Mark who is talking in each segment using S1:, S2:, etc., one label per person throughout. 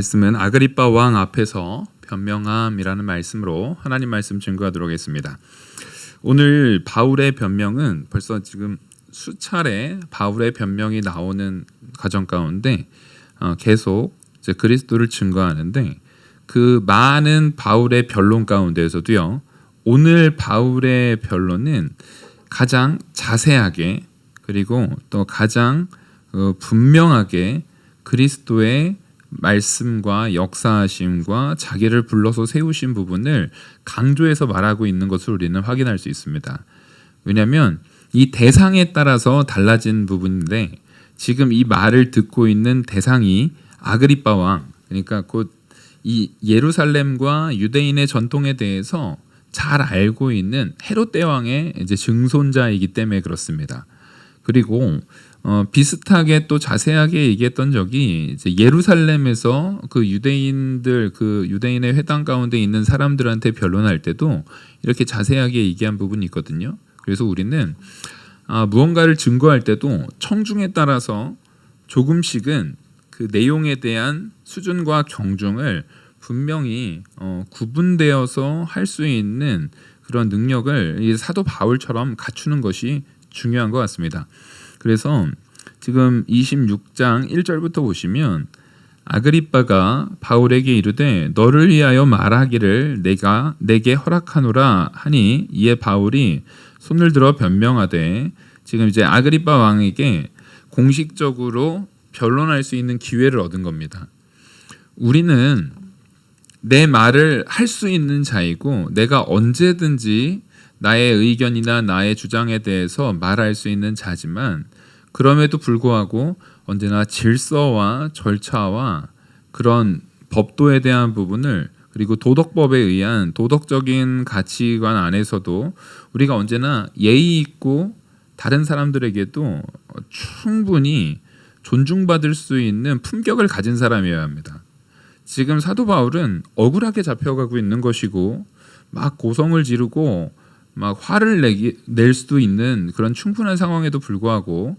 S1: 말씀은 아그리빠 왕 앞에서 변명함이라는 말씀으로 하나님 말씀 증거하도록 하겠습니다. 오늘 바울의 변명은 벌써 지금 수차례 바울의 변명이 나오는 과정 가운데 계속 이제 그리스도를 증거하는데, 그 많은 바울의 변론 가운데에서도요, 오늘 바울의 변론은 가장 자세하게 그리고 또 가장 분명하게 그리스도의 말씀과 역사하심과 자기를 불러서 세우신 부분을 강조해서 말하고 있는 것을 우리는 확인할 수 있습니다. 왜냐하면 이 대상에 따라서 달라진 부분인데, 지금 이 말을 듣고 있는 대상이 아그리빠 왕, 그러니까 곧 이 예루살렘과 유대인의 전통에 대해서 잘 알고 있는 헤롯 대왕의 이제 증손자이기 때문에 그렇습니다. 그리고 비슷하게 또 자세하게 얘기했던 적이 이제 예루살렘에서 그 유대인들, 그 유대인의 회당 가운데 있는 사람들한테 변론할 때도 이렇게 자세하게 얘기한 부분이 있거든요. 그래서 우리는 무언가를 증거할 때도 청중에 따라서 조금씩은 그 내용에 대한 수준과 경중을 분명히 구분되어서 할 수 있는 그런 능력을 이 사도 바울처럼 갖추는 것이 중요한 것 같습니다. 그래서 지금 26장 1절부터 보시면 아그리빠가 바울에게 이르되 너를 위하여 말하기를 내가 내게 허락하노라 하니, 이에 바울이 손을 들어 변명하되, 지금 이제 아그리빠 왕에게 공식적으로 변론할 수 있는 기회를 얻은 겁니다. 우리는 내 말을 할 수 있는 자이고, 내가 언제든지 나의 의견이나 나의 주장에 대해서 말할 수 있는 자지만, 그럼에도 불구하고 언제나 질서와 절차와 그런 법도에 대한 부분을, 그리고 도덕법에 의한 도덕적인 가치관 안에서도 우리가 언제나 예의 있고 다른 사람들에게도 충분히 존중받을 수 있는 품격을 가진 사람이어야 합니다. 지금 사도 바울은 억울하게 잡혀가고 있는 것이고, 막 고성을 지르고 막 화를 낼 수도 있는 그런 충분한 상황에도 불구하고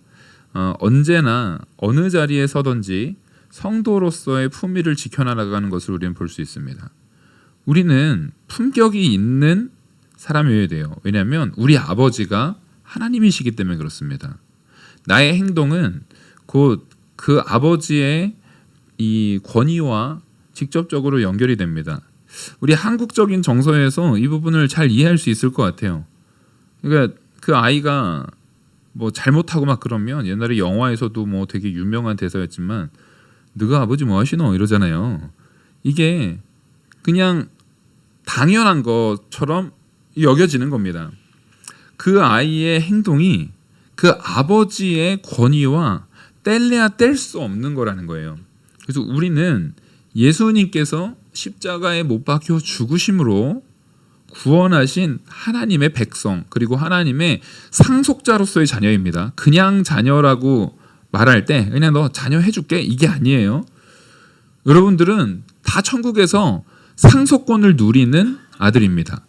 S1: 언제나 어느 자리에 서든지 성도로서의 품위를 지켜나가는 것을 우리는 볼 수 있습니다. 우리는 품격이 있는 사람이어야 돼요. 왜냐하면 우리 아버지가 하나님이시기 때문에 그렇습니다. 나의 행동은 곧 그 아버지의 이 권위와 직접적으로 연결이 됩니다. 우리 한국적인 정서에서 이 부분을 잘 이해할 수 있을 것 같아요. 그러니까 그 아이가 뭐 잘못하고 막 그러면, 옛날에 영화에서도 뭐 되게 유명한 대사였지만 너가 아버지 뭐 하시노 이러잖아요. 이게 그냥 당연한 것처럼 여겨지는 겁니다. 그 아이의 행동이 그 아버지의 권위와 뗄래야 뗄 수 없는 거라는 거예요. 그래서 우리는 예수님께서 십자가에 못 박혀 죽으심으로 구원하신 하나님의 백성, 그리고 하나님의 상속자로서의 자녀입니다. 그냥 자녀라고 말할 때 그냥 너 자녀 해줄게 이게 아니에요. 여러분들은 다 천국에서 상속권을 누리는 아들입니다.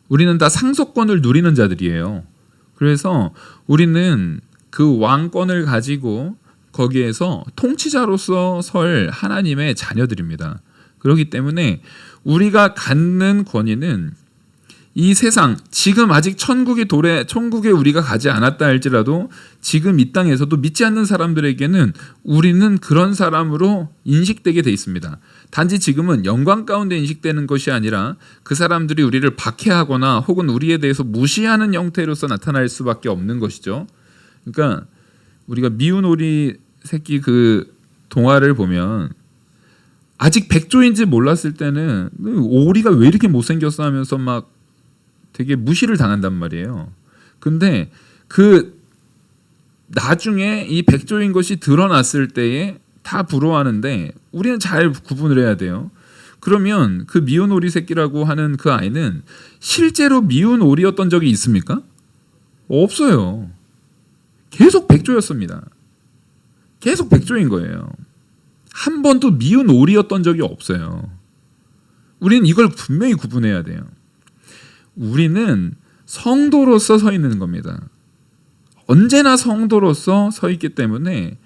S1: 우리는 다 상속권을 누리는 자들이에요. 그래서 우리는 그 왕권을 가지고 거기에서 통치자로서 설 하나님의 자녀들입니다. 그렇기 때문에 우리가 갖는 권위는 이 세상, 지금 아직 천국에 우리가 가지 않았다 할지라도 지금 이 땅에서도 믿지 않는 사람들에게는 우리는 그런 사람으로 인식되게 돼 있습니다. 단지 지금은 영광 가운데 인식되는 것이 아니라 그 사람들이 우리를 박해하거나 혹은 우리에 대해서 무시하는 형태로서 나타날 수밖에 없는 것이죠. 그러니까 우리가 미운 오리 새끼 그 동화를 보면 아직 백조인지 몰랐을 때는 오리가 왜 이렇게 못생겼어 하면서 막 되게 무시를 당한단 말이에요. 근데 그 나중에 이 백조인 것이 드러났을 때에 다 부러워하는데 우리는 잘 구분을 해야 돼요. 그러면 그 미운 오리 새끼라고 하는 그 아이는 실제로 미운 오리였던 적이 있습니까? 없어요. 계속 백조였습니다. 계속 백조인 거예요. 한 번도 미운 오리였던 적이 없어요. 우리는 이걸 분명히 구분해야 돼요. 우리는 성도로서 서 있는 겁니다. 언제나 성도로서 서 있기 때문에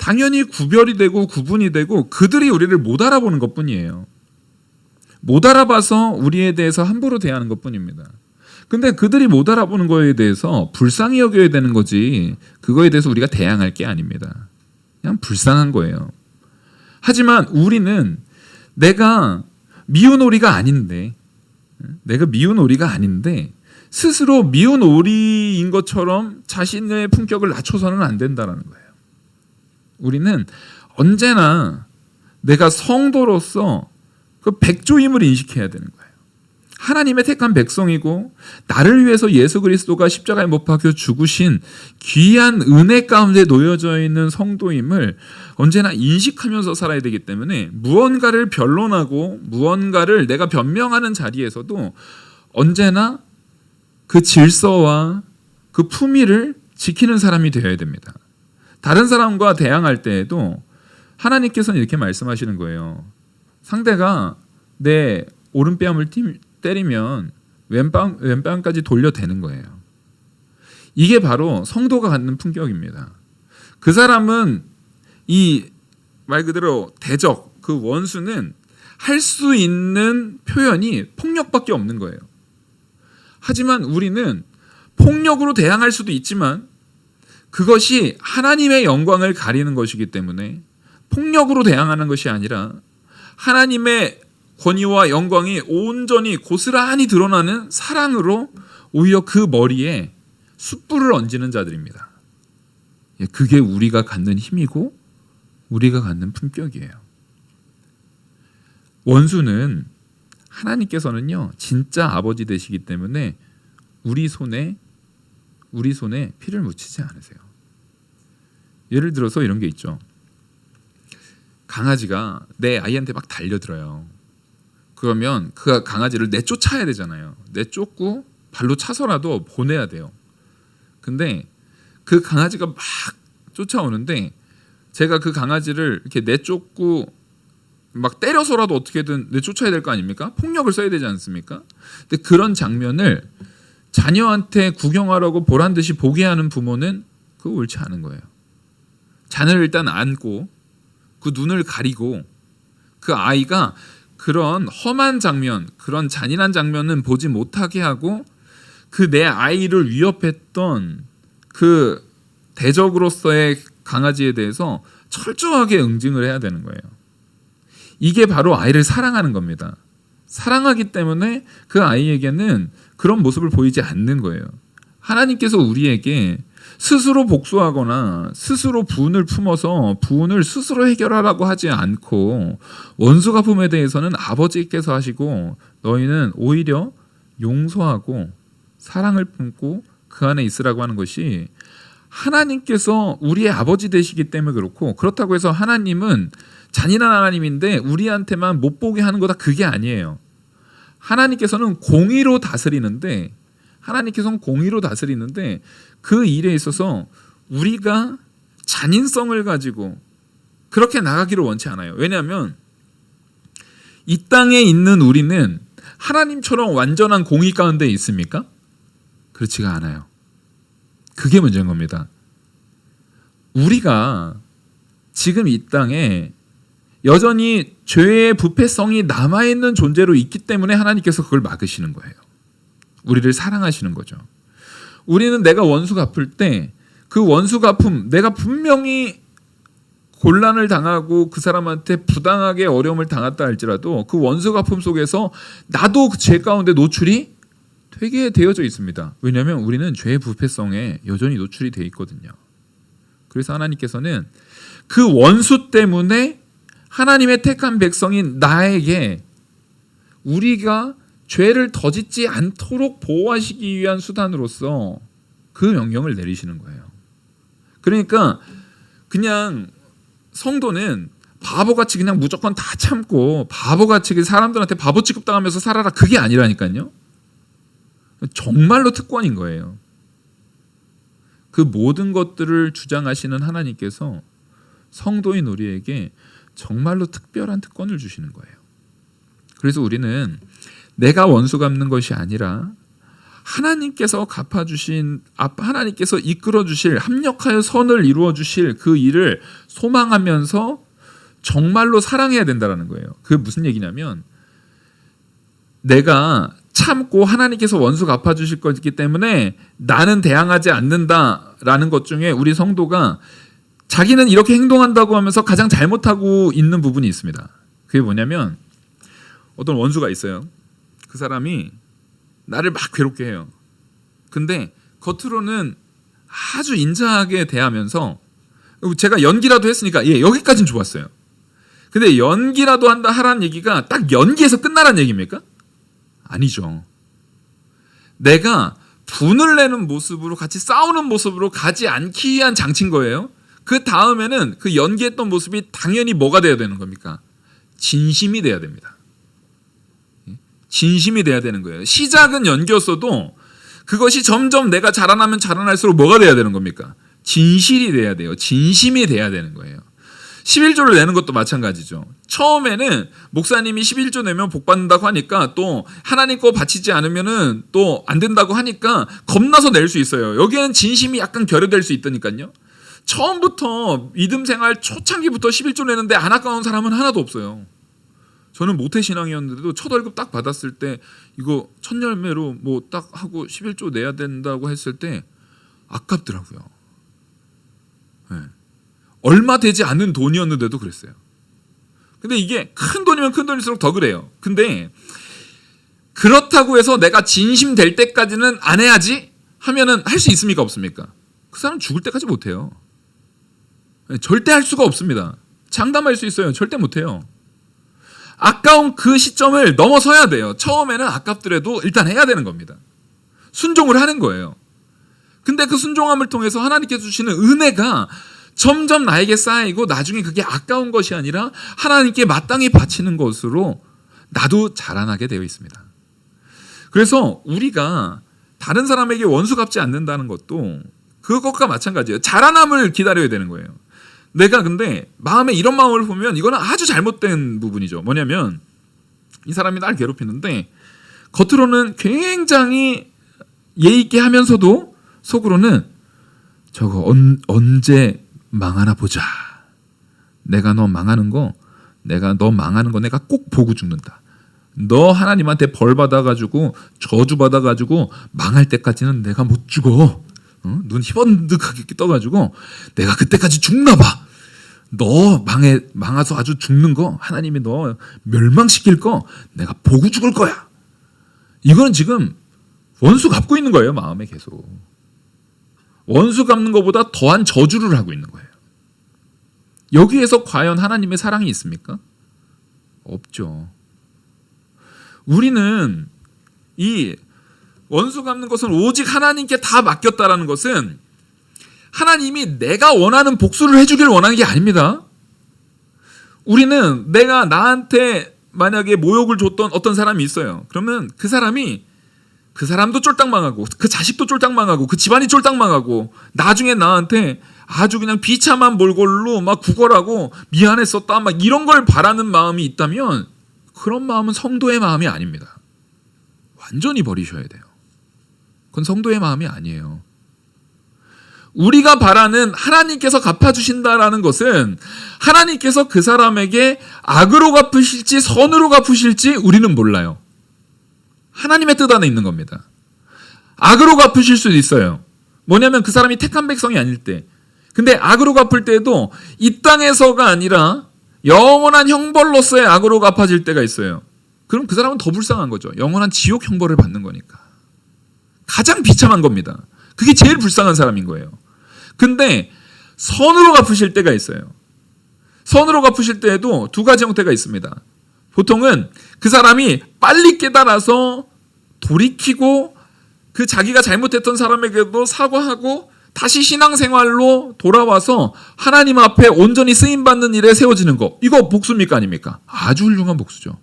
S1: 당연히 구별이 되고 구분이 되고 그들이 우리를 못 알아보는 것뿐이에요. 못 알아봐서 우리에 대해서 함부로 대하는 것뿐입니다. 근데 그들이 못 알아보는 거에 대해서 불쌍히 여겨야 되는 거지 그거에 대해서 우리가 대항할 게 아닙니다. 그냥 불쌍한 거예요. 하지만 우리는 내가 미운 오리가 아닌데 스스로 미운 오리인 것처럼 자신의 품격을 낮춰서는 안 된다는 거예요. 우리는 언제나 내가 성도로서 그 백조임을 인식해야 되는 거예요. 하나님의 택한 백성이고 나를 위해서 예수 그리스도가 십자가에 못 박혀 죽으신 귀한 은혜 가운데 놓여져 있는 성도임을 언제나 인식하면서 살아야 되기 때문에 무언가를 변론하고 무언가를 내가 변명하는 자리에서도 언제나 그 질서와 그 품위를 지키는 사람이 되어야 됩니다. 다른 사람과 대항할 때에도 하나님께서는 이렇게 말씀하시는 거예요. 상대가 내 오른뺨을 때리면 왼뺨까지 돌려대는 거예요. 이게 바로 성도가 갖는 품격입니다. 그 사람은 이 말 그대로 대적, 그 원수는 할 수 있는 표현이 폭력밖에 없는 거예요. 하지만 우리는 폭력으로 대항할 수도 있지만 그것이 하나님의 영광을 가리는 것이기 때문에 폭력으로 대항하는 것이 아니라 하나님의 권위와 영광이 온전히 고스란히 드러나는 사랑으로 오히려 그 머리에 숯불을 얹는 자들입니다. 그게 우리가 갖는 힘이고 우리가 갖는 품격이에요. 원수는 하나님께서는요 진짜 아버지 되시기 때문에 우리 손에 피를 묻히지 않으세요. 예를 들어서 이런 게 있죠. 강아지가 내 아이한테 막 달려들어요. 그러면 그 강아지를 내쫓아야 되잖아요. 내쫓고 발로 차서라도 보내야 돼요. 근데 그 강아지가 막 쫓아오는데 제가 그 강아지를 이렇게 내쫓고 막 때려서라도 어떻게든 내쫓아야 될 거 아닙니까? 폭력을 써야 되지 않습니까? 근데 그런 장면을 자녀한테 구경하라고 보란 듯이 보게 하는 부모는 그거 옳지 않은 거예요. 자녀를 일단 안고 그 눈을 가리고 그 아이가 그런 험한 장면, 그런 잔인한 장면은 보지 못하게 하고 그 내 아이를 위협했던 그 대적으로서의 강아지에 대해서 철저하게 응징을 해야 되는 거예요. 이게 바로 아이를 사랑하는 겁니다. 사랑하기 때문에 그 아이에게는 그런 모습을 보이지 않는 거예요. 하나님께서 우리에게 스스로 복수하거나 스스로 분을 품어서 분을 스스로 해결하라고 하지 않고 원수 갚음에 대해서는 아버지께서 하시고 너희는 오히려 용서하고 사랑을 품고 그 안에 있으라고 하는 것이 하나님께서 우리의 아버지 되시기 때문에 그렇고, 그렇다고 해서 하나님은 잔인한 하나님인데 우리한테만 못 보게 하는 거다, 그게 아니에요. 하나님께서는 공의로 다스리는데 그 일에 있어서 우리가 잔인성을 가지고 그렇게 나가기를 원치 않아요. 왜냐하면 이 땅에 있는 우리는 하나님처럼 완전한 공의 가운데 있습니까? 그렇지가 않아요. 그게 문제인 겁니다. 우리가 지금 이 땅에 여전히 죄의 부패성이 남아있는 존재로 있기 때문에 하나님께서 그걸 막으시는 거예요. 우리를 사랑하시는 거죠. 우리는 내가 원수 갚을 때 그 원수 갚음, 내가 분명히 곤란을 당하고 그 사람한테 부당하게 어려움을 당했다 할지라도 그 원수 갚음 속에서 나도 그 죄 가운데 노출이 되게 되어져 있습니다. 왜냐하면 우리는 죄의 부패성에 여전히 노출이 되어 있거든요. 그래서 하나님께서는 그 원수 때문에 하나님의 택한 백성인 나에게 우리가 죄를 더 짓지 않도록 보호하시기 위한 수단으로서 그 명령을 내리시는 거예요. 그러니까 그냥 성도는 바보같이 그냥 무조건 다 참고 바보같이 사람들한테 바보 취급당하면서 살아라, 그게 아니라니까요. 정말로 특권인 거예요. 그 모든 것들을 주장하시는 하나님께서 성도인 우리에게 정말로 특별한 특권을 주시는 거예요. 그래서 우리는 내가 원수 갚는 것이 아니라 하나님께서 갚아주신, 하나님께서 이끌어주실, 합력하여 선을 이루어주실 그 일을 소망하면서 정말로 사랑해야 된다는 거예요. 그게 무슨 얘기냐면, 내가 참고 하나님께서 원수 갚아주실 거기 때문에 나는 대항하지 않는다라는 것 중에 우리 성도가 자기는 이렇게 행동한다고 하면서 가장 잘못하고 있는 부분이 있습니다. 그게 뭐냐면, 어떤 원수가 있어요. 그 사람이 나를 막 괴롭게 해요. 근데 겉으로는 아주 인자하게 대하면서, 제가 연기라도 했으니까 여기까지는 좋았어요. 근데 연기라도 한다 하라는 얘기가 딱 연기에서 끝나라는 얘기입니까? 아니죠. 내가 분을 내는 모습으로, 같이 싸우는 모습으로 가지 않기 위한 장치인 거예요. 그 다음에는 그 연기했던 모습이 당연히 뭐가 돼야 되는 겁니까? 진심이 돼야 됩니다. 진심이 돼야 되는 거예요. 시작은 연기였어도 그것이 점점 내가 자라나면 자라날수록 뭐가 돼야 되는 겁니까? 진실이 돼야 돼요. 진심이 돼야 되는 거예요. 11조를 내는 것도 마찬가지죠. 처음에는 목사님이 11조 내면 복 받는다고 하니까, 또 하나님 거 바치지 않으면은 또 안 된다고 하니까 겁나서 낼 수 있어요. 여기에는 진심이 약간 결여될 수 있다니까요. 처음부터 믿음 생활 초창기부터 11조 내는데 안 아까운 사람은 하나도 없어요. 저는 모태신앙이었는데도 첫 월급 딱 받았을 때 이거 첫 열매로 뭐 딱 하고 11조 내야 된다고 했을 때 아깝더라고요. 네. 얼마 되지 않는 돈이었는데도 그랬어요. 근데 이게 큰 돈이면 큰 돈일수록 더 그래요. 근데 그렇다고 해서 내가 진심 될 때까지는 안 해야지 하면은 할 수 있습니까? 없습니까? 그 사람 죽을 때까지 못 해요. 절대 할 수가 없습니다. 장담할 수 있어요. 절대 못 해요. 아까운 그 시점을 넘어서야 돼요. 처음에는 아깝더라도 일단 해야 되는 겁니다. 순종을 하는 거예요. 근데 그 순종함을 통해서 하나님께서 주시는 은혜가 점점 나에게 쌓이고, 나중에 그게 아까운 것이 아니라 하나님께 마땅히 바치는 것으로 나도 자라나게 되어 있습니다. 그래서 우리가 다른 사람에게 원수 갚지 않는다는 것도 그것과 마찬가지예요. 자라남을 기다려야 되는 거예요. 내가 근데 마음에 이런 마음을 보면 이거는 아주 잘못된 부분이죠. 뭐냐면, 이 사람이 날 괴롭히는데 겉으로는 굉장히 예의 있게 하면서도 속으로는 저거 언제 망하나 보자. 내가 너 망하는 거 내가 꼭 보고 죽는다. 너 하나님한테 벌 받아가지고 저주 받아가지고 망할 때까지는 내가 못 죽어. 눈 희번득하게 떠가지고 내가 그때까지 죽나 봐. 너 망해서 아주 죽는 거, 하나님이 너 멸망시킬 거 내가 보고 죽을 거야. 이거는 지금 원수 갚고 있는 거예요. 마음에 계속 원수 갚는 것보다 더한 저주를 하고 있는 거예요. 여기에서 과연 하나님의 사랑이 있습니까? 없죠. 우리는 이 원수 갚는 것은 오직 하나님께 다 맡겼다라는 것은 하나님이 내가 원하는 복수를 해주길 원하는 게 아닙니다. 우리는 내가 나한테 만약에 모욕을 줬던 어떤 사람이 있어요. 그러면 그 사람도 쫄딱 망하고, 그 자식도 쫄딱 망하고, 그 집안이 쫄딱 망하고, 나중에 나한테 아주 그냥 비참한 몰골로 막 구걸하고 미안했었다 막 이런 걸 바라는 마음이 있다면, 그런 마음은 성도의 마음이 아닙니다. 완전히 버리셔야 돼요. 그건 성도의 마음이 아니에요. 우리가 바라는 하나님께서 갚아주신다라는 것은 하나님께서 그 사람에게 악으로 갚으실지 선으로 갚으실지 우리는 몰라요. 하나님의 뜻 안에 있는 겁니다. 악으로 갚으실 수도 있어요. 뭐냐면 그 사람이 택한 백성이 아닐 때. 근데 악으로 갚을 때에도 이 땅에서가 아니라 영원한 형벌로서의 악으로 갚아질 때가 있어요. 그럼 그 사람은 더 불쌍한 거죠. 영원한 지옥 형벌을 받는 거니까. 가장 비참한 겁니다. 그게 제일 불쌍한 사람인 거예요. 근데 선으로 갚으실 때가 있어요. 선으로 갚으실 때에도 두 가지 형태가 있습니다. 보통은 그 사람이 빨리 깨달아서 돌이키고 그 자기가 잘못했던 사람에게도 사과하고 다시 신앙생활로 돌아와서 하나님 앞에 온전히 쓰임받는 일에 세워지는 거. 이거 복수입니까 아닙니까? 아주 훌륭한 복수죠.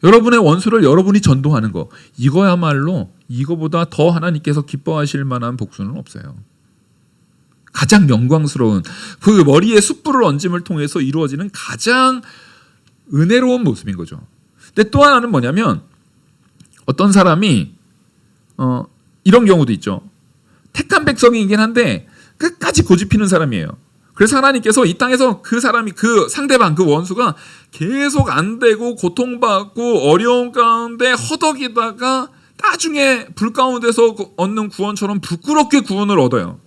S1: 여러분의 원수를 여러분이 전도하는 거. 이거야말로 이거보다 더 하나님께서 기뻐하실 만한 복수는 없어요. 가장 영광스러운 그 머리에 숯불을 얹음을 통해서 이루어지는 가장 은혜로운 모습인 거죠. 근데 또 하나는 뭐냐면 어떤 사람이 이런 경우도 있죠. 택한 백성이긴 한데 끝까지 고집피는 사람이에요. 그래서 하나님께서 이 땅에서 그 사람이, 그 상대방, 그 원수가 계속 안 되고 고통받고 어려운 가운데 허덕이다가 나중에 불 가운데서 얻는 구원처럼 부끄럽게 구원을 얻어요.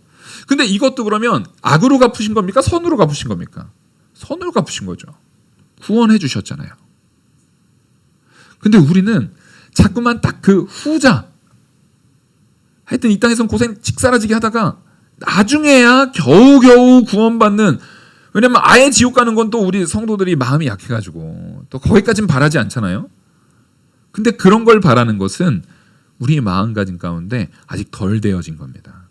S1: 근데 이것도 그러면 악으로 갚으신 겁니까? 선으로 갚으신 겁니까? 선으로 갚으신 거죠. 구원해 주셨잖아요. 근데 우리는 자꾸만 딱 그 후자, 하여튼 이 땅에서는 고생 직사라지게 하다가 나중에야 겨우겨우 구원받는, 왜냐면 아예 지옥 가는 건 또 우리 성도들이 마음이 약해가지고 또 거기까지는 바라지 않잖아요. 근데 그런 걸 바라는 것은 우리 마음가짐 가운데 아직 덜 되어진 겁니다.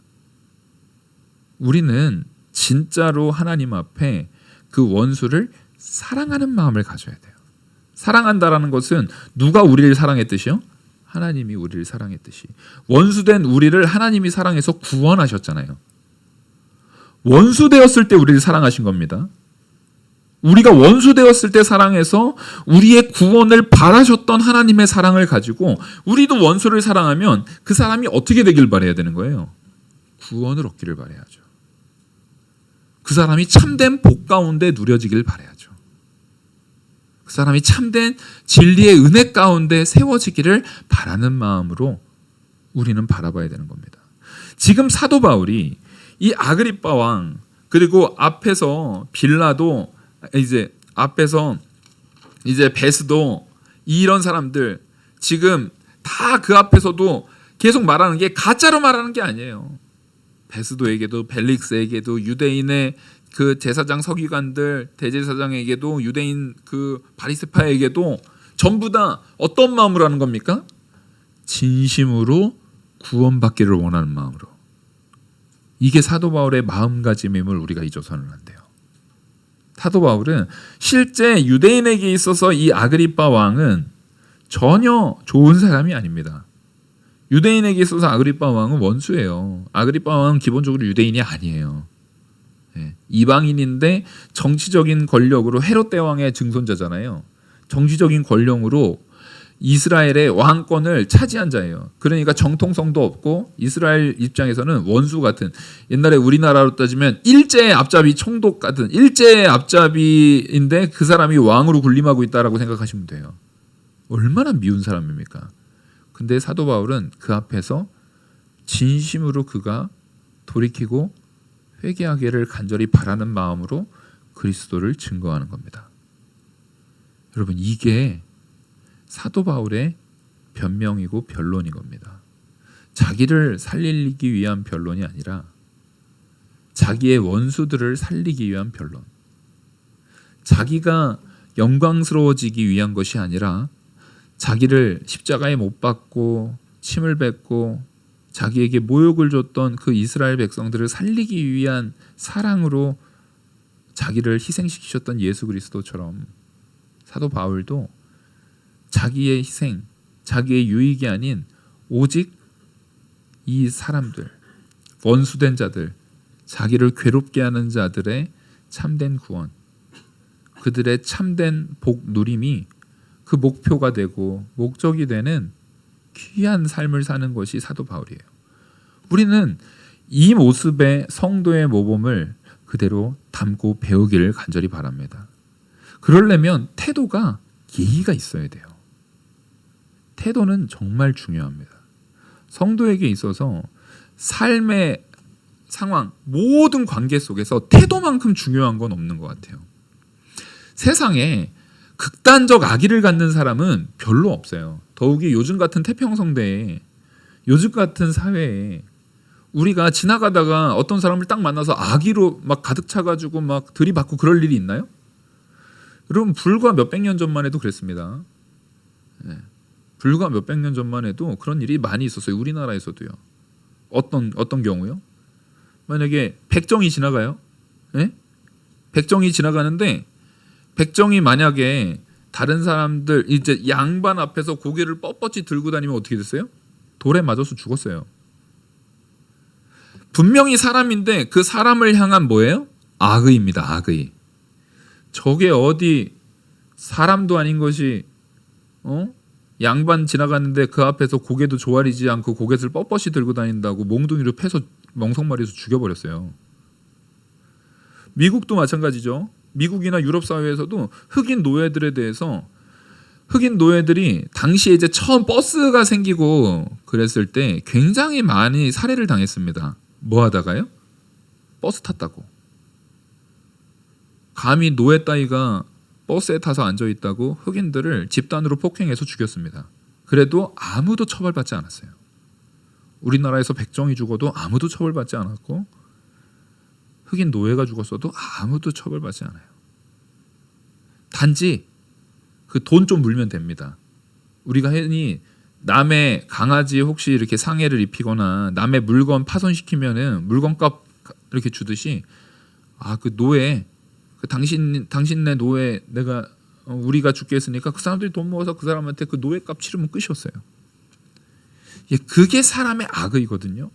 S1: 우리는 진짜로 하나님 앞에 그 원수를 사랑하는 마음을 가져야 돼요. 사랑한다라는 것은 누가 우리를 사랑했듯이요? 하나님이 우리를 사랑했듯이. 원수된 우리를 하나님이 사랑해서 구원하셨잖아요. 원수 되었을 때 우리를 사랑하신 겁니다. 우리가 원수 되었을 때 사랑해서 우리의 구원을 바라셨던 하나님의 사랑을 가지고 우리도 원수를 사랑하면 그 사람이 어떻게 되길 바라야 되는 거예요? 구원을 얻기를 바라야죠. 그 사람이 참된 복 가운데 누려지길 바라야죠. 그 사람이 참된 진리의 은혜 가운데 세워지기를 바라는 마음으로 우리는 바라봐야 되는 겁니다. 지금 사도 바울이 이 아그리빠 왕, 그리고 앞에서 빌라도, 이제 앞에서 이제 베스도, 이런 사람들 지금 다 그 앞에서도 계속 말하는 게 가짜로 말하는 게 아니에요. 베스도에게도 벨릭스에게도 유대인의 그 제사장 서기관들, 대제사장에게도 유대인 그 바리새파에게도 전부 다 어떤 마음으로 하는 겁니까? 진심으로 구원받기를 원하는 마음으로. 이게 사도 바울의 마음가짐임을 우리가 잊어서는 안 돼요. 사도 바울은 실제 유대인에게 있어서 이 아그리빠 왕은 전혀 좋은 사람이 아닙니다. 유대인에게 있어서 아그리빠 왕은 원수예요. 아그리빠 왕은 기본적으로 유대인이 아니에요. 이방인인데 정치적인 권력으로 헤롯 대왕의 증손자잖아요. 정치적인 권력으로 이스라엘의 왕권을 차지한 자예요. 그러니까 정통성도 없고 이스라엘 입장에서는 원수 같은, 옛날에 우리나라로 따지면 일제의 앞잡이 총독 같은 일제의 앞잡이인데 그 사람이 왕으로 군림하고 있다라고 생각하시면 돼요. 얼마나 미운 사람입니까? 근데 사도 바울은 그 앞에서 진심으로 그가 돌이키고 회개하기를 간절히 바라는 마음으로 그리스도를 증거하는 겁니다. 여러분, 이게 사도 바울의 변명이고 변론인 겁니다. 자기를 살리기 위한 변론이 아니라 자기의 원수들을 살리기 위한 변론. 자기가 영광스러워지기 위한 것이 아니라 자기를 십자가에 못 박고 침을 뱉고 자기에게 모욕을 줬던 그 이스라엘 백성들을 살리기 위한 사랑으로 자기를 희생시키셨던 예수 그리스도처럼 사도 바울도 자기의 희생, 자기의 유익이 아닌 오직 이 사람들, 원수된 자들, 자기를 괴롭게 하는 자들의 참된 구원, 그들의 참된 복 누림이 그 목표가 되고 목적이 되는 귀한 삶을 사는 것이 사도 바울이에요. 우리는 이 모습의 성도의 모범을 그대로 담고 배우기를 간절히 바랍니다. 그러려면 태도가 예의가 있어야 돼요. 태도는 정말 중요합니다. 성도에게 있어서 삶의 상황, 모든 관계 속에서 태도만큼 중요한 건 없는 것 같아요. 세상에 극단적 악의를 갖는 사람은 별로 없어요. 더욱이 요즘 같은 태평성대에, 요즘 같은 사회에 우리가 지나가다가 어떤 사람을 딱 만나서 악의로 막 가득 차가지고 막 들이받고 그럴 일이 있나요? 여러분, 불과 몇백 년 전만 해도 그랬습니다. 불과 몇백 년 전만 해도 그런 일이 많이 있었어요. 우리나라에서도요. 어떤 경우요? 만약에 백정이 지나가요. 백정이 지나가는데 백정이 만약에 다른 사람들 이제 양반 앞에서 고개를 뻣뻣이 들고 다니면 어떻게 됐어요? 돌에 맞아서 죽었어요. 분명히 사람인데 그 사람을 향한 뭐예요? 악의입니다. 악의. 저게 어디 사람도 아닌 것이 양반 지나갔는데 그 앞에서 고개도 조아리지 않고 고개를 뻣뻣이 들고 다닌다고 몽둥이로 패서 멍석말이에서 죽여버렸어요. 미국도 마찬가지죠. 미국이나 유럽 사회에서도 흑인 노예들에 대해서 흑인 노예들이 당시에 이제 처음 버스가 생기고 그랬을 때 굉장히 많이 살해를 당했습니다. 뭐 하다가요? 버스 탔다고. 감히 노예 따위가 버스에 타서 앉아있다고 흑인들을 집단으로 폭행해서 죽였습니다. 그래도 아무도 처벌받지 않았어요. 우리나라에서 백정이 죽어도 아무도 처벌받지 않았고 흑인 노예가 죽었어도 아무도 처벌받지 않아요. 단지 그 돈 좀 물면 됩니다. 우리가 흔히 남의 강아지 혹시 이렇게 상해를 입히거나 남의 물건 파손시키면은 물건값 이렇게 주듯이 그 노예 그 당신네 노예 내가 우리가 죽게 했으니까 그 사람들이 돈 모아서 그 사람한테 그 노예값 치르면 끝이었어요. 그게 사람의 악의거든요.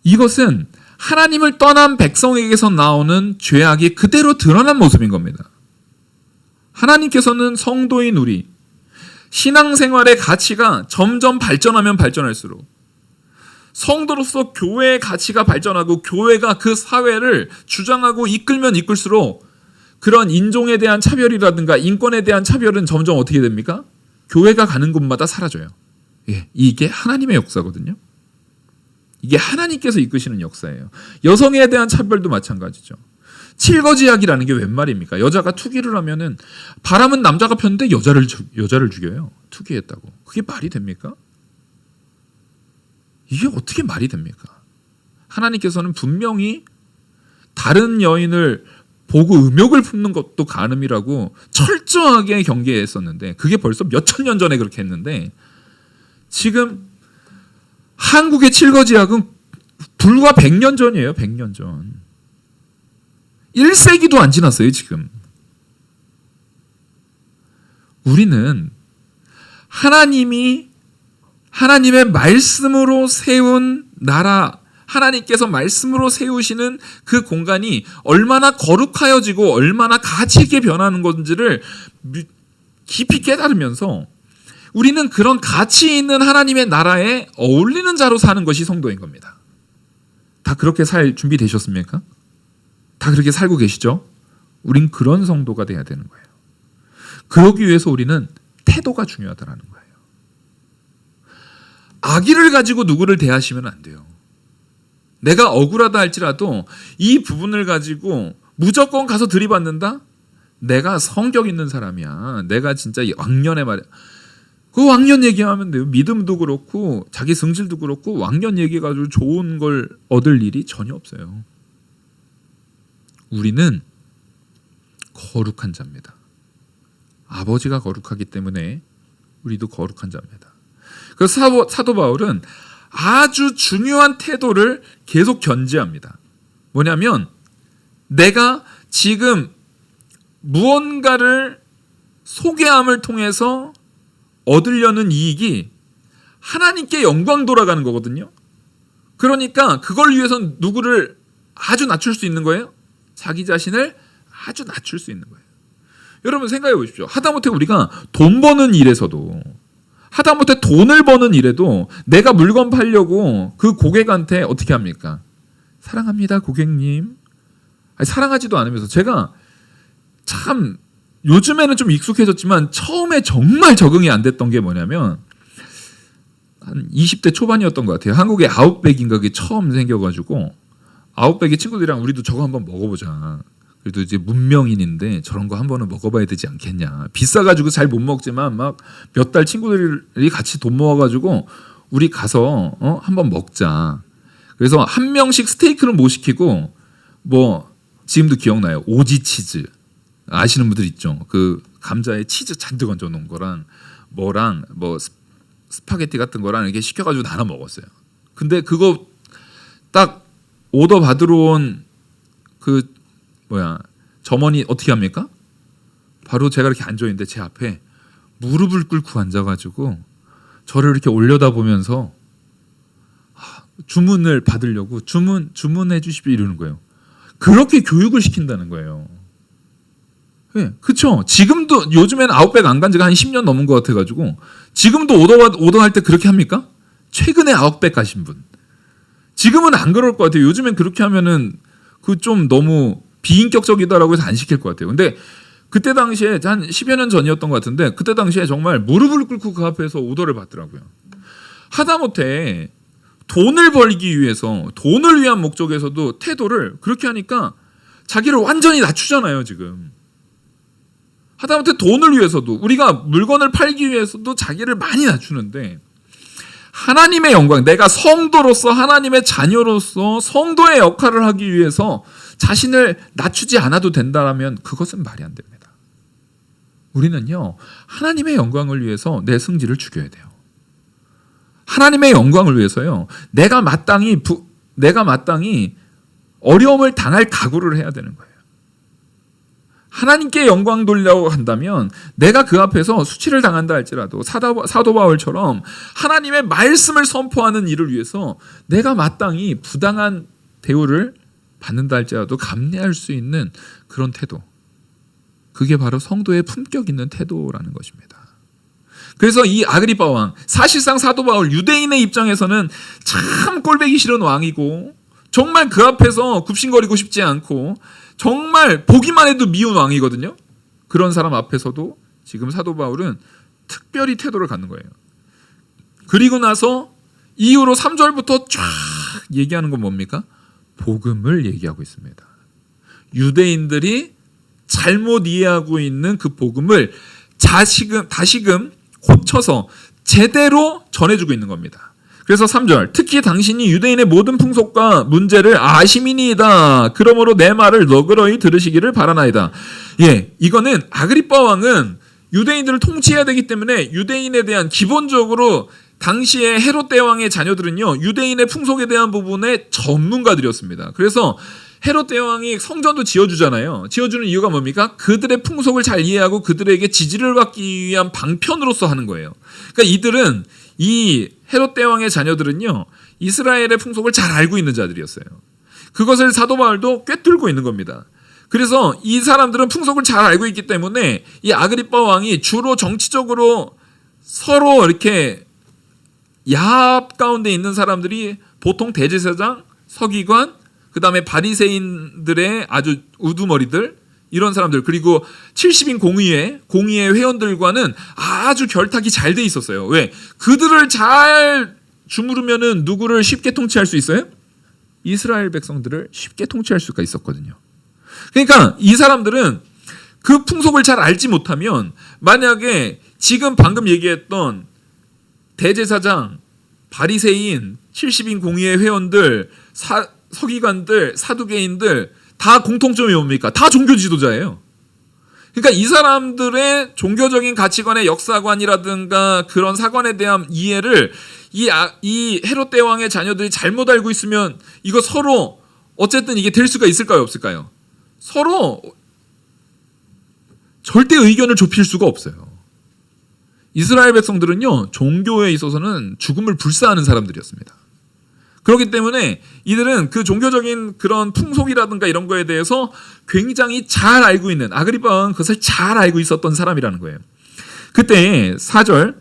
S1: 이것은 하나님을 떠난 백성에게서 나오는 죄악이 그대로 드러난 모습인 겁니다. 하나님께서는 성도인 우리 신앙생활의 가치가 점점 발전하면 발전할수록 성도로서 교회의 가치가 발전하고 교회가 그 사회를 주장하고 이끌면 이끌수록 그런 인종에 대한 차별이라든가 인권에 대한 차별은 점점 어떻게 됩니까? 교회가 가는 곳마다 사라져요. 이게 하나님의 역사거든요. 이게 하나님께서 이끄시는 역사예요. 여성에 대한 차별도 마찬가지죠. 칠거지약이라는 게 웬 말입니까? 여자가 투기를 하면은 바람은 남자가 폈는데 여자를 죽여요. 투기했다고. 그게 말이 됩니까? 이게 어떻게 말이 됩니까? 하나님께서는 분명히 다른 여인을 보고 음욕을 품는 것도 간음이라고 철저하게 경계했었는데 그게 벌써 몇천 년 전에 그렇게 했는데 지금 한국의 칠거지약은 불과 100년 전이에요. 100년 전. 1세기도 안 지났어요. 지금. 우리는 하나님의 말씀으로 세운 나라, 하나님께서 말씀으로 세우시는 그 공간이 얼마나 거룩하여지고 얼마나 가치 있게 변하는 건지를 깊이 깨달으면서 우리는 그런 가치 있는 하나님의 나라에 어울리는 자로 사는 것이 성도인 겁니다. 다 그렇게 살 준비 되셨습니까? 다 그렇게 살고 계시죠? 우린 그런 성도가 돼야 되는 거예요. 그러기 위해서 우리는 태도가 중요하다는 거예요. 악의를 가지고 누구를 대하시면 안 돼요. 내가 억울하다 할지라도 이 부분을 가지고 무조건 가서 들이받는다? 내가 성격 있는 사람이야. 내가 진짜 왕년에 말이야. 그 왕년 얘기하면 돼요. 믿음도 그렇고 자기 성질도 그렇고 왕년 얘기해가지고 좋은 걸 얻을 일이 전혀 없어요. 우리는 거룩한 자입니다. 아버지가 거룩하기 때문에 우리도 거룩한 자입니다. 그래서 사도 바울은 아주 중요한 태도를 계속 견지합니다. 뭐냐면 내가 지금 무언가를 소개함을 통해서 얻으려는 이익이 하나님께 영광 돌아가는 거거든요. 그러니까 그걸 위해서 누구를 아주 낮출 수 있는 거예요? 자기 자신을 아주 낮출 수 있는 거예요. 여러분 생각해 보십시오. 하다못해 우리가 돈 버는 일에서도 하다못해 돈을 버는 일에도 내가 물건 팔려고 그 고객한테 어떻게 합니까? 사랑합니다 고객님. 사랑하지도 않으면서 제가 참 요즘에는 좀 익숙해졌지만 처음에 정말 적응이 안 됐던 게 뭐냐면 한 20대 초반이었던 것 같아요. 한국에 아웃백인가 그게 처음 생겨가지고 아웃백의 친구들이랑 우리도 저거 한번 먹어보자. 그래도 이제 문명인인데 저런 거 한 번은 먹어봐야 되지 않겠냐. 비싸가지고 잘 못 먹지만 막 몇 달 친구들이 같이 돈 모아가지고 우리 가서 한번 먹자. 그래서 한 명씩 스테이크는 못 시키고 뭐 지금도 기억나요. 오지 치즈 아시는 분들 있죠. 그 감자에 치즈 잔뜩 얹어 놓은 거랑 뭐랑 뭐 스파게티 같은 거랑 이렇게 시켜가지고 나눠 먹었어요. 근데 그거 딱 오더 받으러 온 그 점원이 어떻게 합니까? 바로 제가 이렇게 앉아 있는데 제 앞에 무릎을 꿇고 앉아가지고 저를 이렇게 올려다보면서 주문을 받으려고 주문해 주십시오 이러는 거예요. 그렇게 교육을 시킨다는 거예요. 네, 그쵸. 지금도 요즘엔 아웃백 안 간 지가 한 10년 넘은 것 같아가지고 지금도 오더할 때 그렇게 합니까? 최근에 아웃백 가신 분. 지금은 안 그럴 것 같아요. 요즘엔 그렇게 하면은 그 좀 너무 비인격적이다라고 해서 안 시킬 것 같아요. 근데 그때 당시에 한 10여 년 전이었던 것 같은데 그때 당시에 정말 무릎을 꿇고 그 앞에서 오더를 받더라고요. 하다못해 돈을 벌기 위해서 돈을 위한 목적에서도 태도를 그렇게 하니까 자기를 완전히 낮추잖아요. 지금. 하다못해 돈을 위해서도 우리가 물건을 팔기 위해서도 자기를 많이 낮추는데 하나님의 영광, 내가 성도로서 하나님의 자녀로서 성도의 역할을 하기 위해서 자신을 낮추지 않아도 된다면 그것은 말이 안 됩니다. 우리는요, 하나님의 영광을 위해서 내 승질을 죽여야 돼요. 하나님의 영광을 위해서요, 내가 마땅히 어려움을 당할 각오를 해야 되는 거예요. 하나님께 영광 돌리려고 한다면 내가 그 앞에서 수치를 당한다 할지라도 사도 바울처럼 하나님의 말씀을 선포하는 일을 위해서 내가 마땅히 부당한 대우를 받는다 할지라도 감내할 수 있는 그런 태도. 그게 바로 성도의 품격 있는 태도라는 것입니다. 그래서 이 아그리빠 왕, 사실상 사도 바울 유대인의 입장에서는 참 꼴보기 싫은 왕이고 정말 그 앞에서 굽신거리고 싶지 않고 정말 보기만 해도 미운 왕이거든요. 그런 사람 앞에서도 지금 사도 바울은 특별히 태도를 갖는 거예요. 그리고 나서 이후로 3절부터 쫙 얘기하는 건 뭡니까? 복음을 얘기하고 있습니다. 유대인들이 잘못 이해하고 있는 그 복음을 다시금 고쳐서 제대로 전해주고 있는 겁니다. 그래서 3절, 특히 당신이 유대인의 모든 풍속과 문제를 아심이니이다. 그러므로 내 말을 너그러이 들으시기를 바라나이다. 예, 이거는 아그리빠 왕은 유대인들을 통치해야 되기 때문에 유대인에 대한 기본적으로 당시에 헤롯 대왕의 자녀들은요, 유대인의 풍속에 대한 부분에 전문가들이었습니다. 그래서 헤롯 대왕이 성전도 지어주잖아요. 지어주는 이유가 뭡니까? 그들의 풍속을 잘 이해하고 그들에게 지지를 받기 위한 방편으로서 하는 거예요. 그러니까 이 헤롯 대왕의 자녀들은요, 이스라엘의 풍속을 잘 알고 있는 자들이었어요. 그것을 사도 바울도 꿰뚫고 있는 겁니다. 그래서 이 사람들은 풍속을 잘 알고 있기 때문에 이 아그리빠 왕이 주로 정치적으로 서로 이렇게 야합 가운데 있는 사람들이 보통 대제사장, 서기관, 그 다음에 바리새인들의 아주 우두머리들, 이런 사람들, 그리고 70인 공의회 회원들과는 아주 결탁이 잘 돼 있었어요. 왜? 그들을 잘 주무르면은 누구를 쉽게 통치할 수 있어요? 이스라엘 백성들을 쉽게 통치할 수가 있었거든요. 그러니까 이 사람들은 그 풍속을 잘 알지 못하면 만약에 지금 방금 얘기했던 대제사장, 바리새인, 70인 공의회 회원들, 서기관들, 사두개인들 다 공통점이 뭡니까? 다 종교 지도자예요. 그러니까 이 사람들의 종교적인 가치관의 역사관이라든가 그런 사관에 대한 이해를 이 헤롯 대왕의 자녀들이 잘못 알고 있으면 이거 서로 어쨌든 이게 될 수가 있을까요? 없을까요? 서로 절대 의견을 좁힐 수가 없어요. 이스라엘 백성들은요, 종교에 있어서는 죽음을 불사하는 사람들이었습니다. 그렇기 때문에 이들은 그 종교적인 그런 풍속이라든가 이런 거에 대해서 굉장히 잘 알고 있는, 아그리빠 왕은 그것을 잘 알고 있었던 사람이라는 거예요. 그때 4절,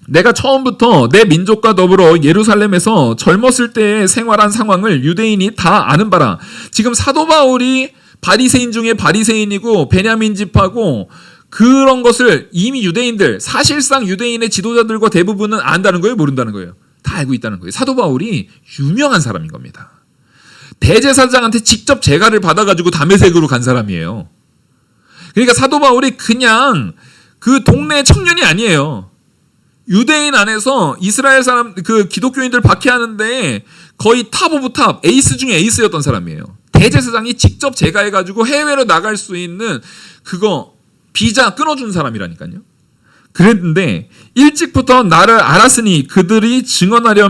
S1: 내가 처음부터 내 민족과 더불어 예루살렘에서 젊었을 때의 생활한 상황을 유대인이 다 아는 바라. 지금 사도 바울이 바리새인 중에 바리새인이고 베냐민 집하고 그런 것을 이미 유대인들, 사실상 유대인의 지도자들과 대부분은 안다는 거예요? 모른다는 거예요? 다 알고 있다는 거예요. 사도 바울이 유명한 사람인 겁니다. 대제사장한테 직접 제가를 받아가지고 다메섹으로 간 사람이에요. 그러니까 사도 바울이 그냥 그 동네 청년이 아니에요. 유대인 안에서 이스라엘 사람, 그 기독교인들 박해하는데 거의 탑 오브 탑, 에이스 중에 에이스였던 사람이에요. 대제사장이 직접 제가해가지고 해외로 나갈 수 있는 그거 비자 끊어준 사람이라니까요. 그랬는데 일찍부터 나를 알았으니 그들이 증언하려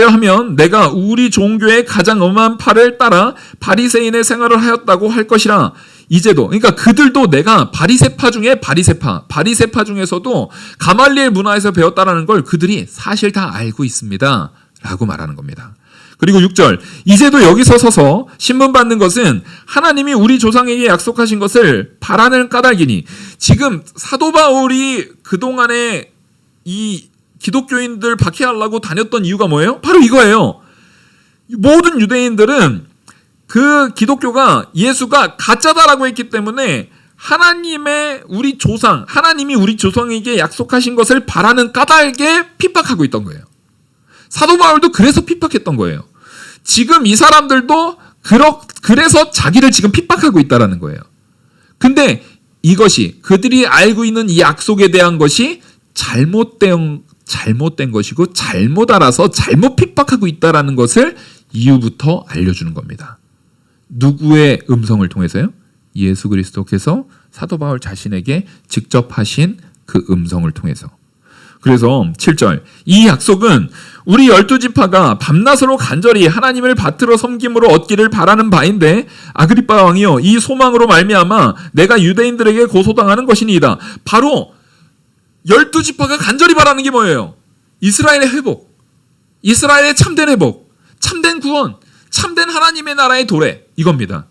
S1: 하면 내가 우리 종교의 가장 엄한 팔을 따라 바리새인의 생활을 하였다고 할 것이라. 이제도, 그러니까 그들도 내가 바리새파 중에서도 가말리엘 문화에서 배웠다라는 걸 그들이 사실 다 알고 있습니다 라고 말하는 겁니다. 그리고 6절, 이제도 여기서 서서 신문받는 것은 하나님이 우리 조상에게 약속하신 것을 바라는 까닭이니. 지금 사도 바울이 그동안에 이 기독교인들 박해하려고 다녔던 이유가 뭐예요? 바로 이거예요. 모든 유대인들은 그 기독교가 예수가 가짜다라고 했기 때문에 하나님이 우리 조상에게 약속하신 것을 바라는 까닭에 핍박하고 있던 거예요. 사도 바울도 그래서 핍박했던 거예요. 지금 이 사람들도 그래서 자기를 지금 핍박하고 있다라는 거예요. 근데 이것이 그들이 알고 있는 이 약속에 대한 것이 잘못된 것이고 잘못 알아서 잘못 핍박하고 있다라는 것을 이유부터 알려주는 겁니다. 누구의 음성을 통해서요? 예수 그리스도께서 사도 바울 자신에게 직접 하신 그 음성을 통해서. 그래서 7절, 이 약속은 우리 12지파가 밤낮으로 간절히 하나님을 받들어 섬김으로 얻기를 바라는 바인데 아그리빠 왕이여, 이 소망으로 말미암아 내가 유대인들에게 고소당하는 것이니이다. 바로 12지파가 간절히 바라는 게 뭐예요? 이스라엘의 회복, 이스라엘의 참된 회복, 참된 구원, 참된 하나님의 나라의 도래, 이겁니다.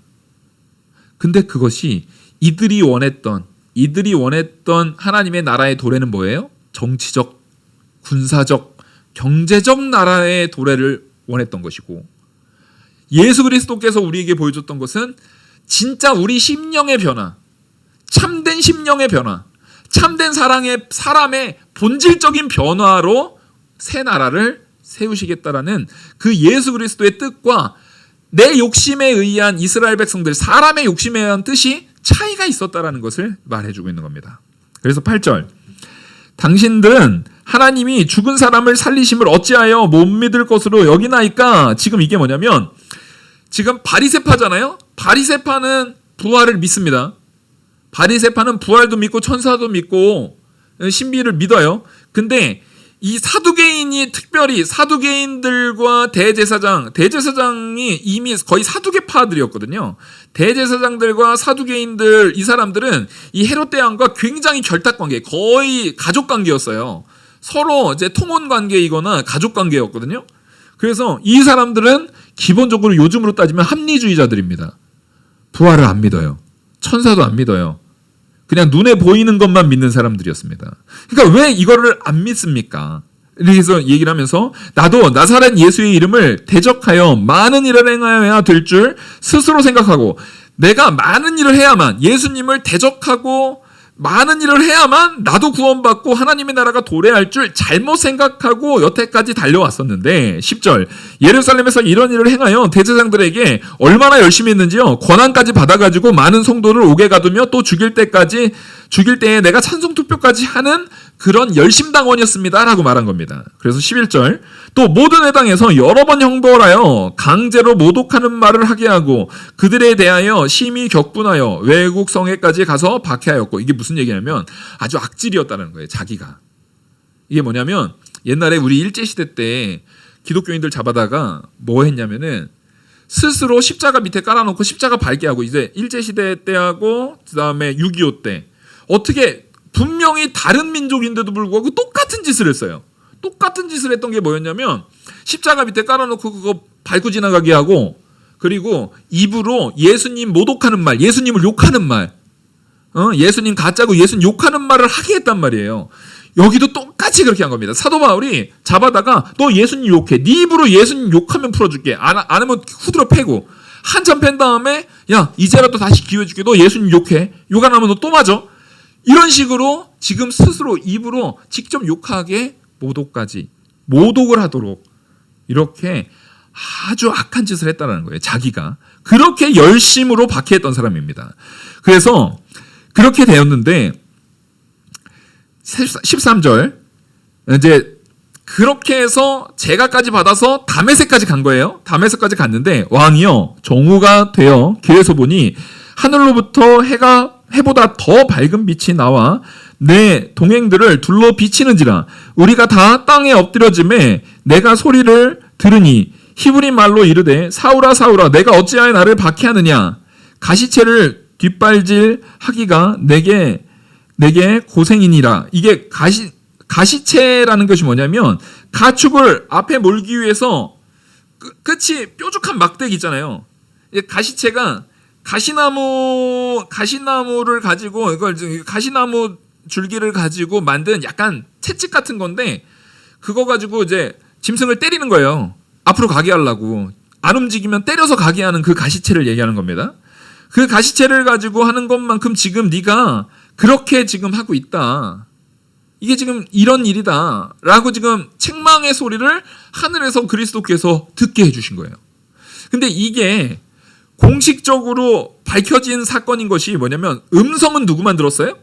S1: 근데 그것이 이들이 원했던 하나님의 나라의 도래는 뭐예요? 정치적, 군사적, 경제적 나라의 도래를 원했던 것이고, 예수 그리스도께서 우리에게 보여줬던 것은 진짜 우리 심령의 변화, 참된 심령의 변화, 참된 사람의 본질적인 변화로 새 나라를 세우시겠다라는 그 예수 그리스도의 뜻과 내 욕심에 의한 이스라엘 백성들, 사람의 욕심에 의한 뜻이 차이가 있었다라는 것을 말해주고 있는 겁니다. 그래서 8절, 당신들은 하나님이 죽은 사람을 살리심을 어찌하여 못 믿을 것으로 여기나이까. 지금 이게 뭐냐면, 지금 바리새파잖아요. 바리새파는 부활을 믿습니다. 바리새파는 부활도 믿고 천사도 믿고 신비를 믿어요. 근데 이 사두개인이 특별히 사두개인들과 대제사장이 이미 거의 사두개파들이었거든요. 대제사장들과 사두개인들, 이 사람들은 이 헤롯 대왕과 굉장히 결탁관계, 거의 가족관계였어요. 서로 이제 통혼관계이거나 가족관계였거든요. 그래서 이 사람들은 기본적으로 요즘으로 따지면 합리주의자들입니다. 부활을 안 믿어요. 천사도 안 믿어요. 그냥 눈에 보이는 것만 믿는 사람들이었습니다. 그러니까 왜 이거를 안 믿습니까? 그래서 얘기를 하면서 나도 나사렛 예수의 이름을 대적하여 많은 일을 행하여야 될 줄 스스로 생각하고, 내가 많은 일을 해야만, 예수님을 대적하고 많은 일을 해야만 나도 구원받고 하나님의 나라가 도래할 줄 잘못 생각하고 여태까지 달려왔었는데, 10절, 예루살렘에서 이런 일을 행하여 대제사장들에게 얼마나 열심히 했는지요. 권한까지 받아가지고 많은 성도를 옥에 가두며 또 죽일 때에 내가 찬송 투표까지 하는 그런 열심당원이었습니다 라고 말한 겁니다. 그래서 11절, 또 모든 회당에서 여러 번 형벌하여 강제로 모독하는 말을 하게 하고 그들에 대하여 심히 격분하여 외국 성에까지 가서 박해하였고. 이게 무슨 얘기냐면 아주 악질이었다는 거예요. 자기가. 이게 뭐냐면 옛날에 우리 일제시대 때 기독교인들 잡아다가 뭐 했냐면은 스스로 십자가 밑에 깔아놓고 십자가 밟게 하고, 이제 일제시대 때하고 그 다음에 6.25 때 어떻게 분명히 다른 민족인데도 불구하고 똑같은 짓을 했어요. 똑같은 짓을 했던 게 뭐였냐면 십자가 밑에 깔아놓고 그거 밟고 지나가게 하고, 그리고 입으로 예수님 모독하는 말, 예수님을 욕하는 말, 예수님 가짜고 예수님 욕하는 말을 하게 했단 말이에요. 여기도 똑같이 그렇게 한 겁니다. 사도 바울이 잡아다가 너 예수님 욕해, 네 입으로 예수님 욕하면 풀어줄게, 안 하면 후드려 패고, 한참 팬 다음에 야 이제라도 다시 기회 줄게, 너 예수님 욕해, 욕 안 하면 너 또 맞아, 이런 식으로 지금 스스로 입으로 직접 욕하게 모독을 하도록 이렇게 아주 악한 짓을 했다는 거예요. 자기가 그렇게 열심으로 박해했던 사람입니다. 그래서 그렇게 되었는데 13절, 이제 그렇게 해서 제가까지 받아서 다메섹까지 간 거예요. 다메섹까지 갔는데 왕이요 정오가 되어 길에서 보니 하늘로부터 해보다 더 밝은 빛이 나와 내 동행들을 둘러 비치는지라. 우리가 다 땅에 엎드려짐에 내가 소리를 들으니 히브리 말로 이르되 사울아 사울아 내가 어찌하여 나를 박해하느냐. 가시채를 뒷발질하기가 내게 고생이니라. 이게 가시채라는 것이 뭐냐면 가축을 앞에 몰기 위해서
S2: 끝이 뾰족한 막대기 있잖아요. 가시채가 가시나무를 가지고 이걸 가시나무 줄기를 가지고 만든 약간 채찍 같은 건데 그거 가지고 이제 짐승을 때리는 거예요. 앞으로 가게 하려고. 안 움직이면 때려서 가게 하는 그 가시채를 얘기하는 겁니다. 그 가시채를 가지고 하는 것만큼 지금 네가 그렇게 지금 하고 있다. 이게 지금 이런 일이다. 라고 지금 책망의 소리를 하늘에서 그리스도께서 듣게 해주신 거예요. 근데 이게 공식적으로 밝혀진 사건인 것이 뭐냐면 음성은 누구만 들었어요?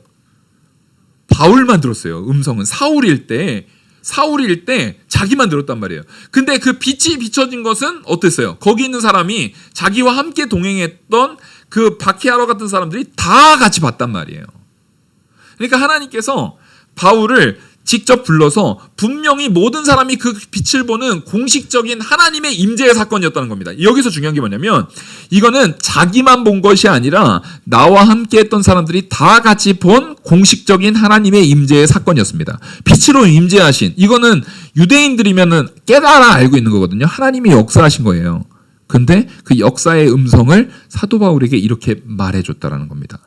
S2: 바울만 들었어요. 음성은 사울일 때 자기만 들었단 말이에요. 근데 그 빛이 비춰진 것은 어땠어요? 거기 있는 사람이 자기와 함께 동행했던 그 바키아로 같은 사람들이 다 같이 봤단 말이에요. 그러니까 하나님께서 바울을 직접 불러서 분명히 모든 사람이 그 빛을 보는 공식적인 하나님의 임재의 사건이었다는 겁니다. 여기서 중요한 게 뭐냐면 이거는 자기만 본 것이 아니라 나와 함께 했던 사람들이 다 같이 본 공식적인 하나님의 임재의 사건이었습니다. 빛으로 임재하신, 이거는 유대인들이면은 깨달아 알고 있는 거거든요. 하나님이 역사하신 거예요. 근데 그 역사의 음성을 사도 바울에게 이렇게 말해줬다라는 겁니다.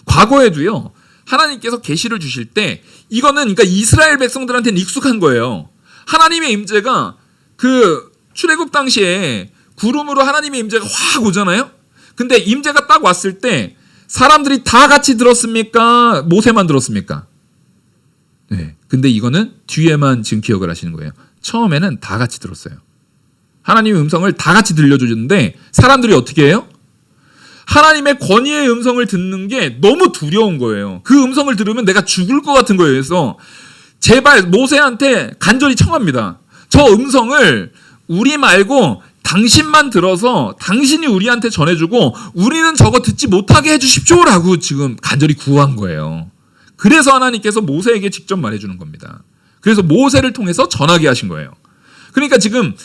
S2: 과거에도요, 하나님께서 계시를 주실 때 이거는 그러니까 이스라엘 백성들한테는 익숙한 거예요. 하나님의 임재가 그 출애굽 당시에 구름으로 하나님의 임재가 확 오잖아요. 근데 임재가 딱 왔을 때 사람들이 다 같이 들었습니까? 모세만 들었습니까? 네. 근데 이거는 뒤에만 지금 기억을 하시는 거예요. 처음에는 다 같이 들었어요. 하나님의 음성을 다 같이 들려주는데 사람들이 어떻게 해요? 하나님의 권위의 음성을 듣는 게 너무 두려운 거예요. 그 음성을 들으면 내가 죽을 것 같은 거예요. 그래서 제발 모세한테 간절히 청합니다. 저 음성을 우리 말고 당신만 들어서 당신이 우리한테 전해주고 우리는 저거 듣지 못하게 해주십시오라고 지금 간절히 구한 거예요. 그래서 하나님께서 모세에게 직접 말해주는 겁니다. 그래서 모세를 통해서 전하게 하신 거예요. 그러니까 지금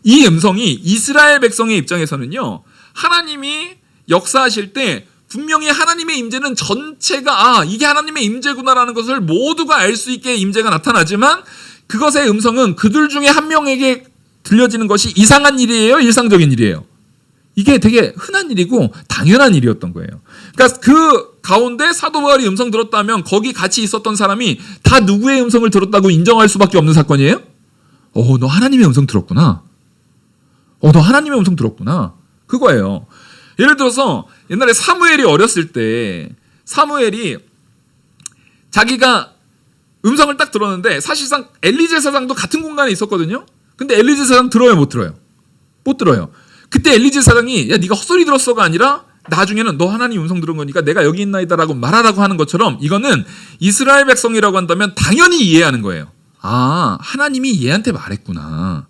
S2: 이 음성이 이스라엘 백성의 입장에서는요, 하나님이 역사하실 때 분명히 하나님의 임재는 전체가 이게 하나님의 임재구나라는 것을 모두가 알 수 있게 임재가 나타나지만 그것의 음성은 그들 중에 한 명에게 들려지는 것이 이상한 일이에요? 일상적인 일이에요? 이게 되게 흔한 일이고 당연한 일이었던 거예요. 그러니까 그 가운데 사도 바울이 음성 들었다면 거기 같이 있었던 사람이 다 누구의 음성을 들었다고 인정할 수밖에 없는 사건이에요? 너 하나님의 음성 들었구나. 너 하나님의 음성 들었구나. 그거예요. 예를 들어서 옛날에 사무엘이 어렸을 때 사무엘이 자기가 음성을 딱 들었는데 사실상 엘리 제사장도 같은 공간에 있었거든요. 근데 엘리 제사장 들어요, 못 들어요? 못 들어요. 그때 엘리 제사장이 야 네가 헛소리 들었어가 아니라 나중에는 너 하나님 음성 들은 거니까 내가 여기 있나이다라고 말하라고 하는 것처럼 이거는 이스라엘 백성이라고 한다면 당연히 이해하는 거예요. 하나님이 얘한테 말했구나.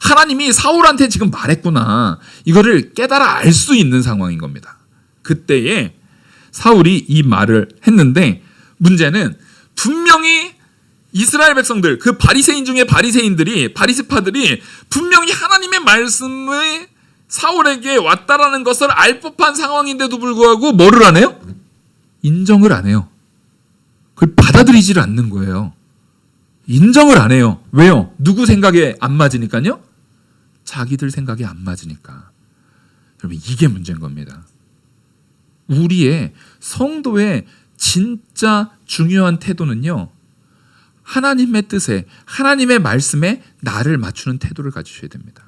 S2: 하나님이 사울한테 지금 말했구나. 이거를 깨달아 알 수 있는 상황인 겁니다. 그때에 사울이 이 말을 했는데 문제는 분명히 이스라엘 백성들, 그 바리새인 중에 바리새파들이 분명히 하나님의 말씀이 사울에게 왔다라는 것을 알 법한 상황인데도 불구하고 뭐를 안 해요? 인정을 안 해요. 그걸 받아들이지를 않는 거예요. 인정을 안 해요. 왜요? 누구 생각에 안 맞으니까요? 자기들 생각에 안 맞으니까. 여러분, 이게 문제인 겁니다. 우리의 성도의 진짜 중요한 태도는요, 하나님의 뜻에, 하나님의 말씀에 나를 맞추는 태도를 가지셔야 됩니다.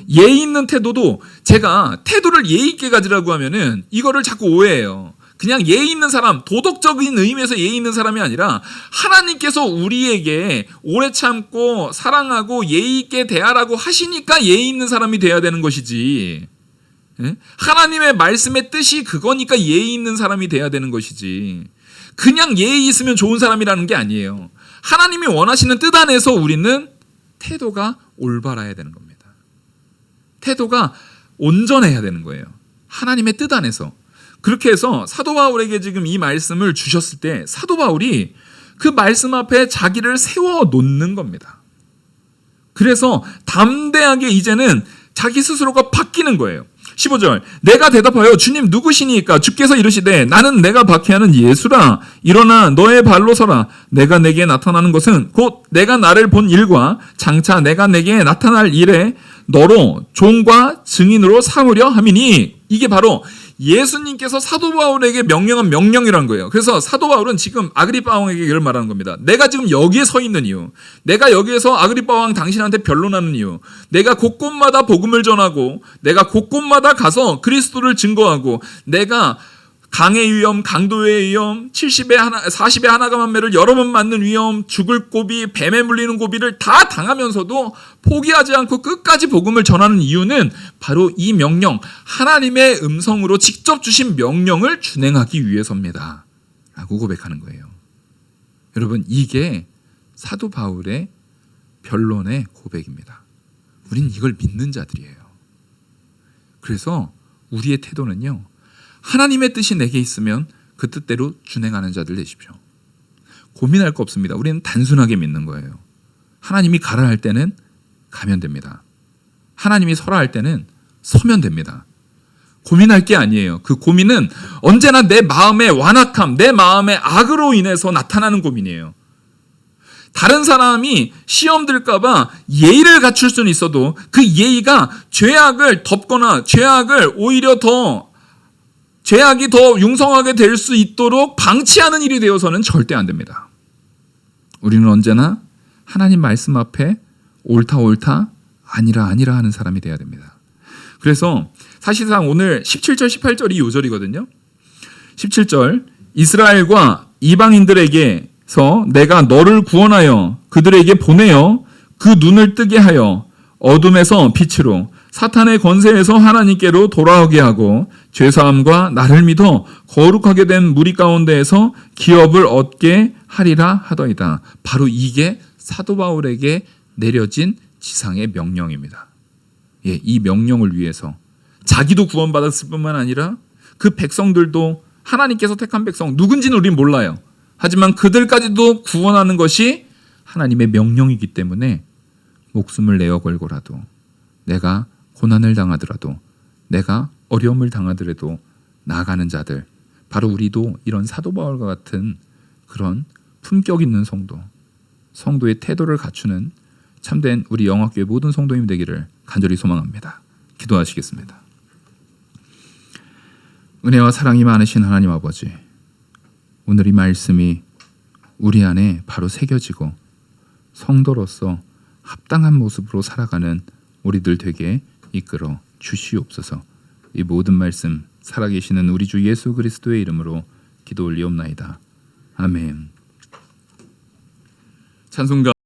S2: 예의 있는 태도도 제가 태도를 예의 있게 가지라고 하면은 이거를 자꾸 오해해요. 그냥 예의 있는 사람, 도덕적인 의미에서 예의 있는 사람이 아니라 하나님께서 우리에게 오래 참고 사랑하고 예의 있게 대하라고 하시니까 예의 있는 사람이 돼야 되는 것이지. 하나님의 말씀의 뜻이 그거니까 예의 있는 사람이 돼야 되는 것이지. 그냥 예의 있으면 좋은 사람이라는 게 아니에요. 하나님이 원하시는 뜻 안에서 우리는 태도가 올바라야 되는 겁니다. 태도가 온전해야 되는 거예요. 하나님의 뜻 안에서. 그렇게 해서 사도 바울에게 지금 이 말씀을 주셨을 때 사도 바울이 그 말씀 앞에 자기를 세워 놓는 겁니다. 그래서 담대하게 이제는 자기 스스로가 바뀌는 거예요. 15절, 내가 대답하여 주님 누구시니까? 주께서 이르시되 나는 내가 박해하는 예수라. 일어나 너의 발로 서라. 내가 내게 나타나는 것은 곧 내가 나를 본 일과 장차 내가 내게 나타날 일에 너로 종과 증인으로 삼으려 함이니 이게 바로 예수님께서 사도 바울에게 명령한 명령이라는 거예요. 그래서 사도 바울은 지금 아그리파 왕에게 이걸 말하는 겁니다. 내가 지금 여기에 서 있는 이유, 내가 여기에서 아그리파 왕 당신한테 변론하는 이유, 내가 곳곳마다 복음을 전하고 내가 곳곳마다 가서 그리스도를 증거하고 내가 강의 위험, 강도의 위험, 70에 하나, 40에 하나가 만매를 여러 번 맞는 위험, 죽을 고비, 뱀에 물리는 고비를 다 당하면서도 포기하지 않고 끝까지 복음을 전하는 이유는 바로 이 명령, 하나님의 음성으로 직접 주신 명령을 준행하기 위해서입니다. 라고 고백하는 거예요. 여러분, 이게 사도 바울의 변론의 고백입니다. 우린 이걸 믿는 자들이에요. 그래서 우리의 태도는요, 하나님의 뜻이 내게 있으면 그 뜻대로 준행하는 자들 되십시오. 고민할 거 없습니다. 우리는 단순하게 믿는 거예요. 하나님이 가라 할 때는 가면 됩니다. 하나님이 서라 할 때는 서면 됩니다. 고민할 게 아니에요. 그 고민은 언제나 내 마음의 완악함, 내 마음의 악으로 인해서 나타나는 고민이에요. 다른 사람이 시험 들까봐 예의를 갖출 수는 있어도 그 예의가 죄악을 덮거나 죄악이 더 융성하게 될 수 있도록 방치하는 일이 되어서는 절대 안 됩니다. 우리는 언제나 하나님 말씀 앞에 옳다 아니라 하는 사람이 돼야 됩니다. 그래서 사실상 오늘 17절 18절이 요절이거든요. 17절 이스라엘과 이방인들에게서 내가 너를 구원하여 그들에게 보내어 그 눈을 뜨게 하여 어둠에서 빛으로 사탄의 권세에서 하나님께로 돌아오게 하고 죄사함과 나를 믿어 거룩하게 된 무리 가운데에서 기업을 얻게 하리라 하더이다. 바로 이게 사도 바울에게 내려진 지상의 명령입니다. 예, 이 명령을 위해서 자기도 구원받았을 뿐만 아니라 그 백성들도 하나님께서 택한 백성 누군지는 우리는 몰라요. 하지만 그들까지도 구원하는 것이 하나님의 명령이기 때문에 목숨을 내어 걸고라도 내가 고난을 당하더라도 내가 어려움을 당하더라도 나아가는 자들, 바로 우리도 이런 사도 바울과 같은 그런 품격 있는 성도의 태도를 갖추는 참된 우리 영화교회 모든 성도님 되기를 간절히 소망합니다. 기도하시겠습니다. 은혜와 사랑이 많으신 하나님 아버지, 오늘 이 말씀이 우리 안에 바로 새겨지고 성도로서 합당한 모습으로 살아가는 우리들 되게 이끌어 주시옵소서. 이 모든 말씀 살아계시는 우리 주 예수 그리스도의 이름으로 기도 올리옵나이다. 아멘. 찬송가